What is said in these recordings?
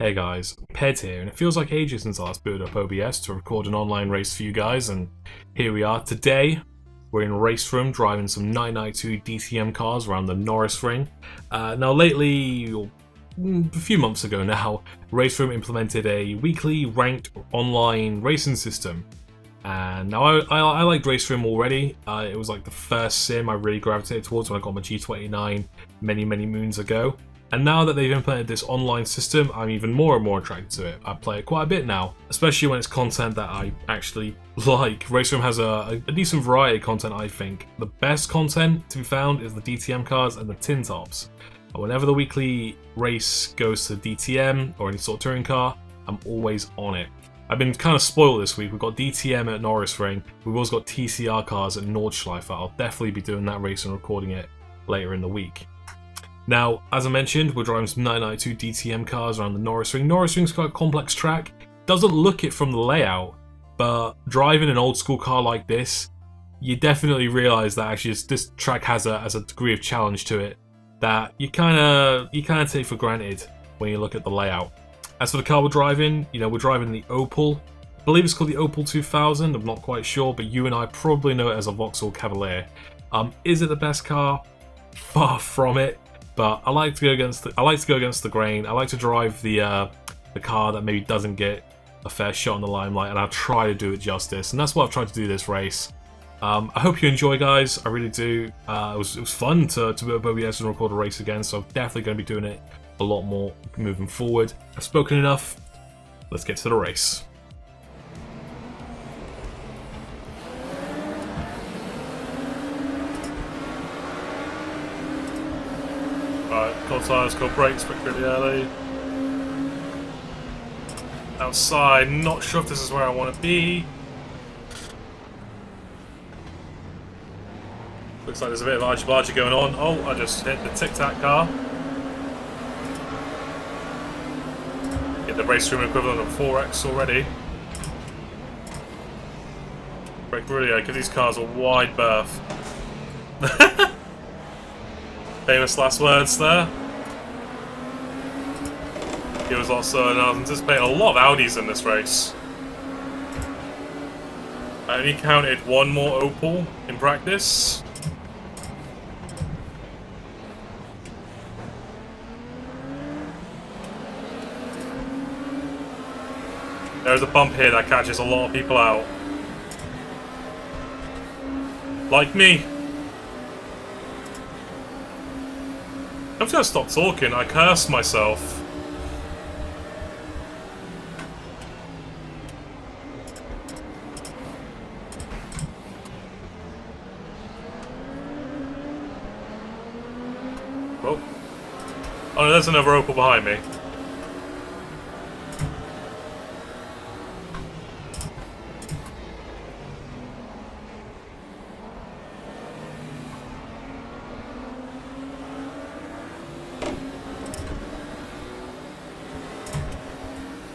Hey guys, Ped here, and it feels like ages since I last booted up OBS to record an online race for you guys, and here we are. Today, we're in Race Room driving some 992 DTM cars around the Norisring. Now lately, or a few months ago now, Race Room implemented a weekly ranked online racing system. And now I liked Race Room already. It was like the first sim I really gravitated towards when I got my G29 many moons ago. And now that they've implemented this online system, I'm even more and more attracted to it. I play it quite a bit now, especially when it's content that I actually like. Race Room has a decent variety of content, I think. The best content to be found is the DTM cars and the tin tops. Whenever the weekly race goes to DTM or any sort of touring car, I'm always on it. I've been kind of spoiled this week. We've got DTM at Norisring. We've also got TCR cars at Nordschleife. I'll definitely be doing that race and recording it later in the week. Now, as I mentioned, we're driving some 992 DTM cars around the Norisring. Norisring's quite a complex track. Doesn't look it from the layout, but driving an old school car like this, you definitely realise that actually this track has a degree of challenge to it that you kind of take for granted when you look at the layout. As for the car we're driving, we're driving the Opel. I believe it's called the Opel 2000. I'm not quite sure, but you and I probably know it as a Vauxhall Cavalier. Is it the best car? Far from it. But I like to go against the grain. I like to drive the car that maybe doesn't get a fair shot in the limelight, and I'll try to do it justice. And that's what I've tried to do this race. I hope you enjoy, guys. I really do. It was fun to be at OBS and record a race again, so I'm definitely going to be doing it a lot more moving forward. I've spoken enough. Let's get to the race. Right, cold tires, cold brakes, but pretty early. Outside, not sure if this is where I want to be. Looks like there's a bit of argy-bargy going on. Oh, I just hit the Tic Tac car. Get the Race Room equivalent of 4X already. Brake really, give these cars a wide berth. Famous last words there. He was also, and I was anticipating a lot of Audis in this race. I only counted one more Opel in practice. There's a bump here that catches a lot of people out. Like me. I'm just gonna stop talking. I curse myself. Oh. Oh no, there's another Opel behind me.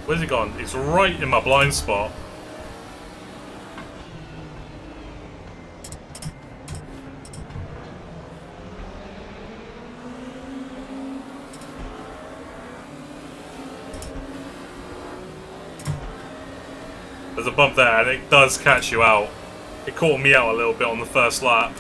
Where's he gone? He's right in my blind spot. There's a bump there, and it does catch you out. It caught me out a little bit on the first lap.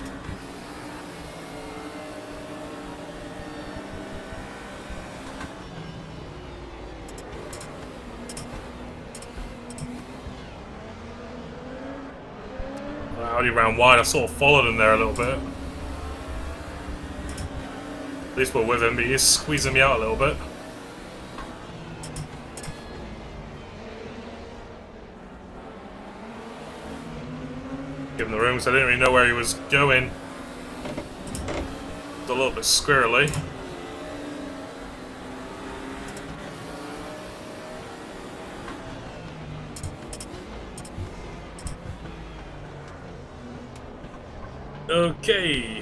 Audi ran wide. I sort of followed him there a little bit. At least we're with him, but he's squeezing me out a little bit. Give him the room, so I didn't really know where he was going. It's a little bit squirrely. Okay.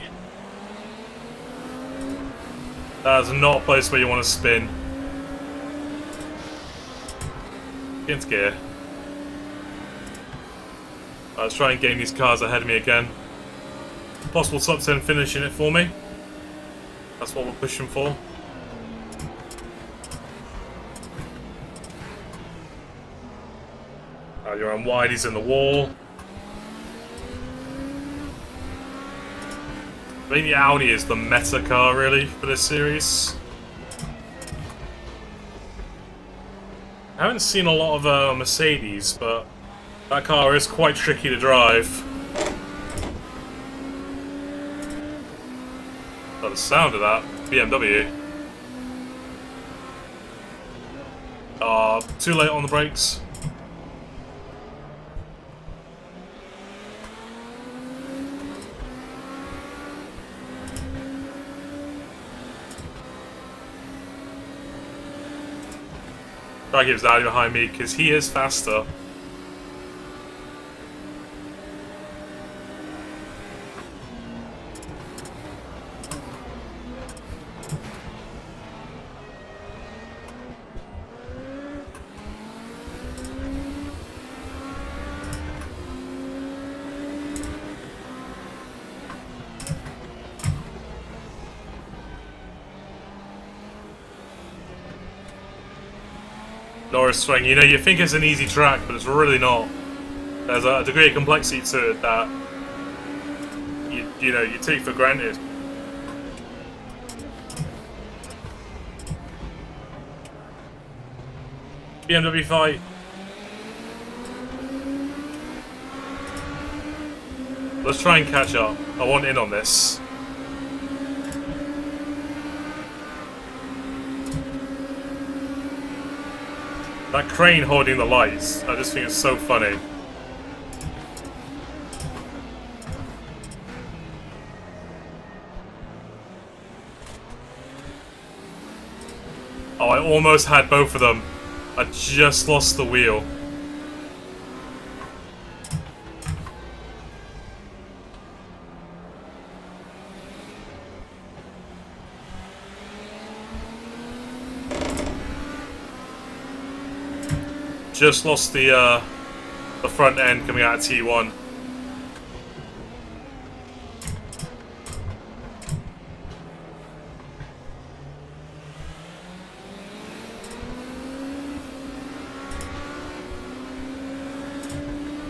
That is not a place where you want to spin. Get into gear. Let's try and gain these cars ahead of me again. Possible top 10 finishing it for me. That's what we're pushing for. You're on wide, he's in the wall. I think the Audi is the meta car, really, for this series. I haven't seen a lot of Mercedes, but that car is quite tricky to drive. By the sound of that, BMW. Too late on the brakes. Try to get his daddy behind me, because he is faster. Norisring, you know, you think it's an easy track, but it's really not. There's a degree of complexity to it that you know, you take for granted. BMW fight. Let's try and catch up. I want in on this. That crane holding the lights, I just think it's so funny. Oh, I almost had both of them. I just lost the wheel. Just lost the front end coming out of T1.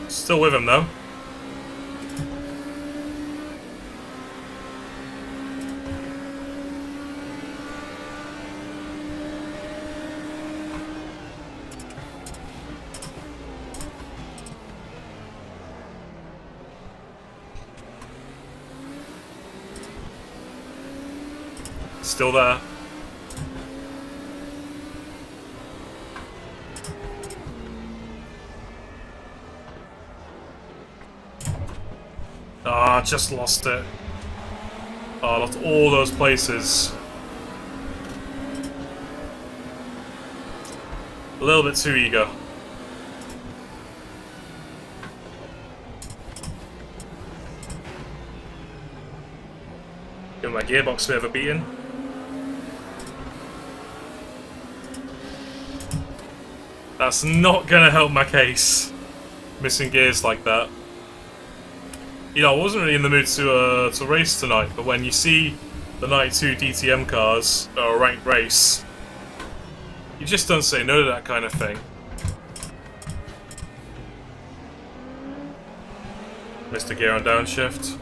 Still with him though. Still there. Ah, just lost it. Ah, lost all those places. A little bit too eager. Give my gearbox a bit of a beating. That's not gonna help my case. Missing gears like that. You know, I wasn't really in the mood to race tonight, but when you see the 92 DTM cars or a ranked race, you just don't say no to that kind of thing. Missed a gear on downshift.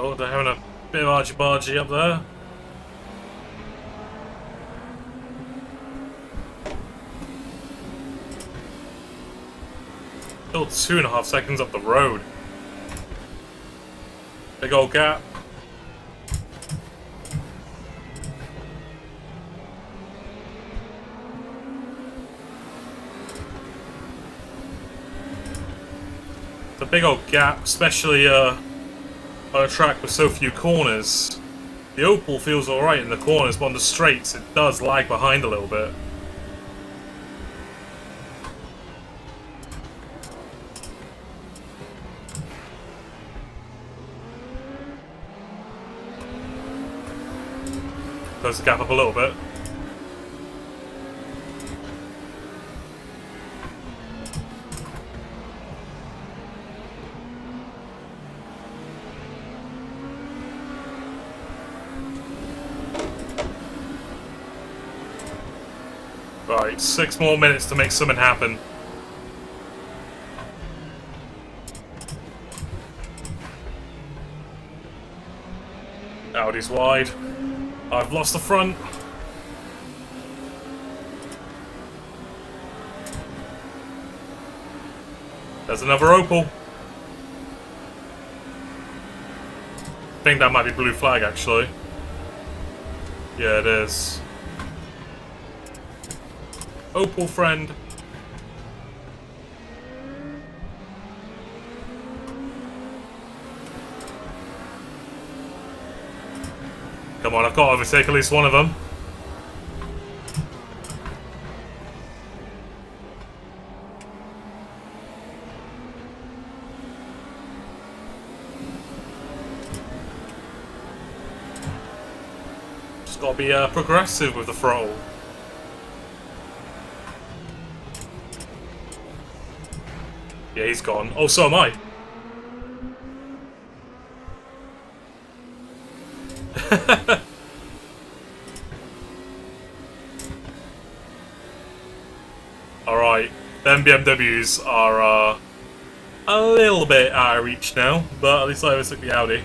Oh, they're having a bit of argy-bargy up there. Still 2.5 seconds up the road. Big old gap. It's a big old gap, especially on a track with so few corners. The Opal feels alright in the corners, but on the straights it does lag behind a little bit. Close the gap up a little bit. Right, 6 more minutes to make something happen. Audi's wide. I've lost the front. There's another Opel. I think that might be blue flag, actually. Yeah, it is. Opel friend. Come on, I've got to overtake at least one of them. Just got to be progressive with the throttle. Yeah, he's gone. Oh, so am I. Alright, them BMWs are a little bit out of reach now, but at least I overtook the Audi.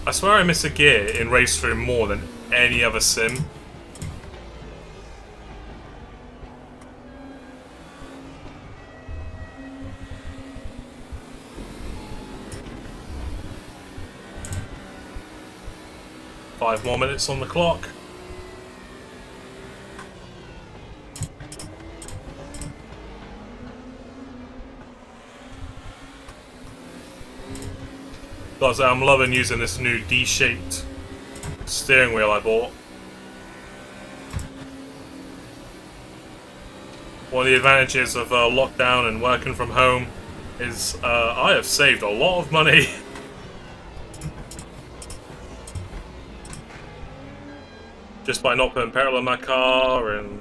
I swear I miss a gear in Racing more than any other sim. Five more minutes on the clock. Gotta say, I'm loving using this new D-shaped steering wheel I bought. One of the advantages of lockdown and working from home is I have saved a lot of money. Just by not putting petrol in my car and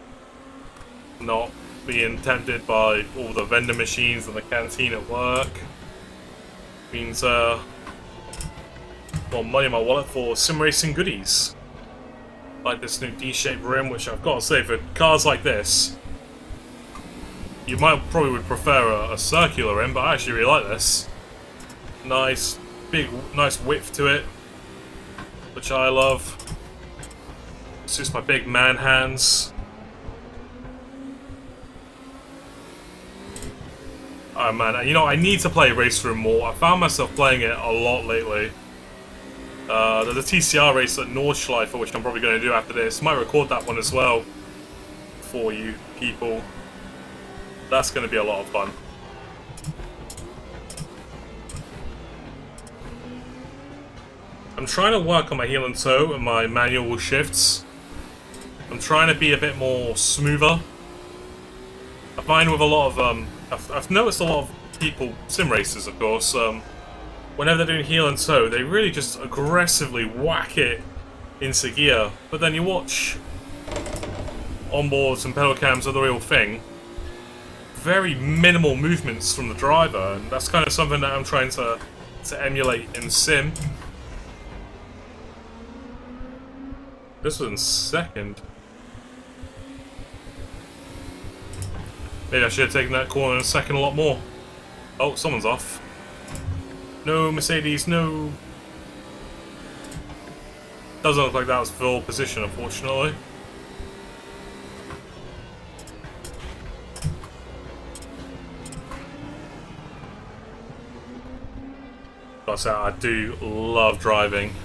not being tempted by all the vending machines and the canteen at work. Means more money in my wallet for sim racing goodies. Like this new D-shaped rim, which I've got to say, for cars like this, you probably would prefer a circular rim, but I actually really like this. Nice, nice width to it, which I love. Suits my big man hands. Oh man, you know, I need to play Race Room more. I found myself playing it a lot lately. There's a TCR race at Nordschleife, which I'm probably going to do after this. Might record that one as well for you people. That's going to be a lot of fun. I'm trying to work on my heel and toe and my manual shifts. I'm trying to be a bit more smoother. I find with a lot of I've noticed a lot of people, sim racers of course, whenever they're doing heel and toe, they really just aggressively whack it into gear. But then you watch onboards and pedal cams are the real thing. Very minimal movements from the driver, and that's kind of something that I'm trying to emulate in sim. This was in second. Maybe I should have taken that corner in second a lot more. Oh, someone's off. No, Mercedes, no. Doesn't look like that was full position, unfortunately. Gotta say, I do love driving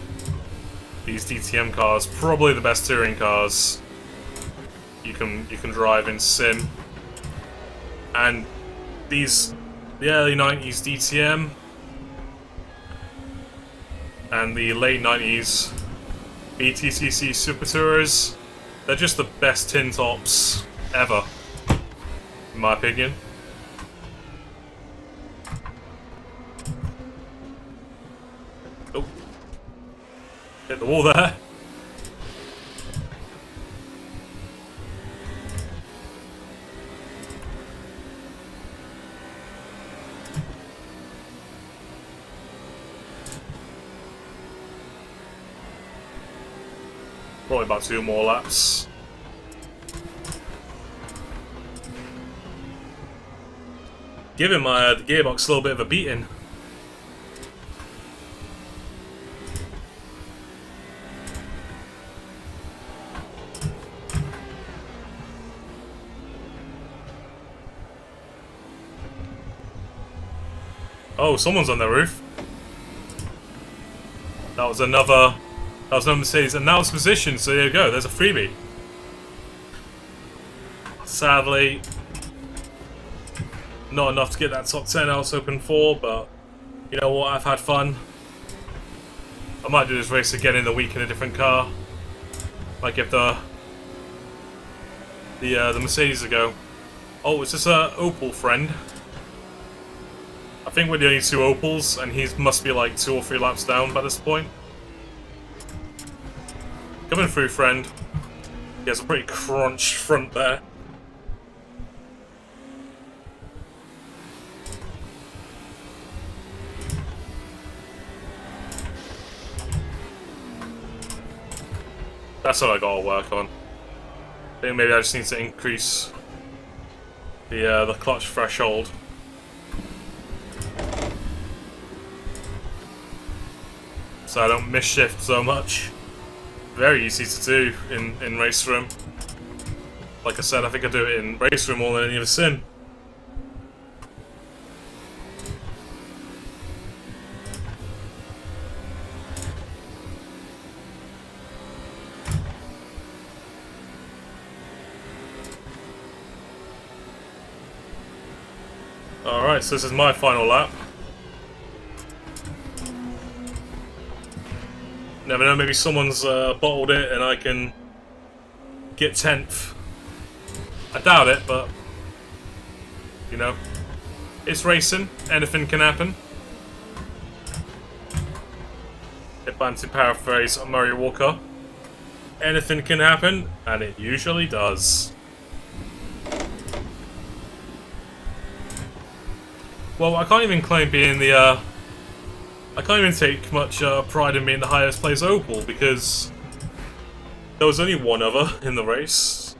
these DTM cars. Probably the best touring cars you can drive in sim. And the early 90s DTM and the late 90s BTCC Super Tourers, they're just the best tin tops ever, in my opinion. Oh, hit the wall there. Probably about 2 more laps. Giving my the gearbox a little bit of a beating. Oh, someone's on the roof. That was another Mercedes, and that was position, so there you go, there's a freebie. Sadly, not enough to get that top 10 I was hoping for, but you know what, I've had fun. I might do this race again in the week in a different car. Might give the Mercedes a go. Oh, is this a Opel friend? I think we're the only 2 Opels, and he must be like 2 or 3 laps down by this point. Coming through, friend. He has a pretty crunched front there. That's what I gotta work on. I think maybe I just need to increase the clutch threshold. So I don't miss-shift so much. Very easy to do in Race Room. Like I said, I think I do it in Race Room more than any other sim. Alright, so this is my final lap. Never know, maybe someone's bottled it and I can get 10th. I doubt it, but you know, it's racing, anything can happen. If I'm to paraphrase Murray Walker, anything can happen, and it usually does. Well, I can't even claim being the I can't even take much pride in being the highest placed Opel, because there was only one other in the race.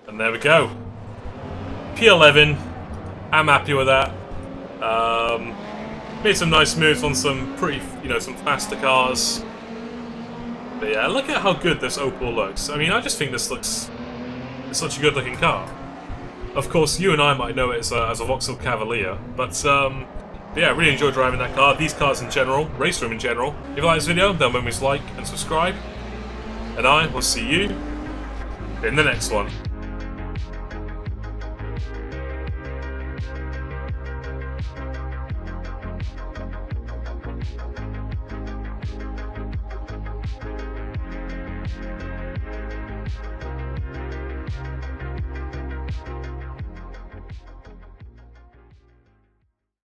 And there we go. P11. I'm happy with that. Made some nice moves on some pretty, some faster cars. But yeah, look at how good this Opel looks. I mean, I just think this looks... it's such a good looking car. Of course, you and I might know it as a Vauxhall Cavalier, but yeah, I really enjoyed driving that car, these cars in general, Race Room in general. If you like this video, then remember to like and subscribe. And I will see you in the next one.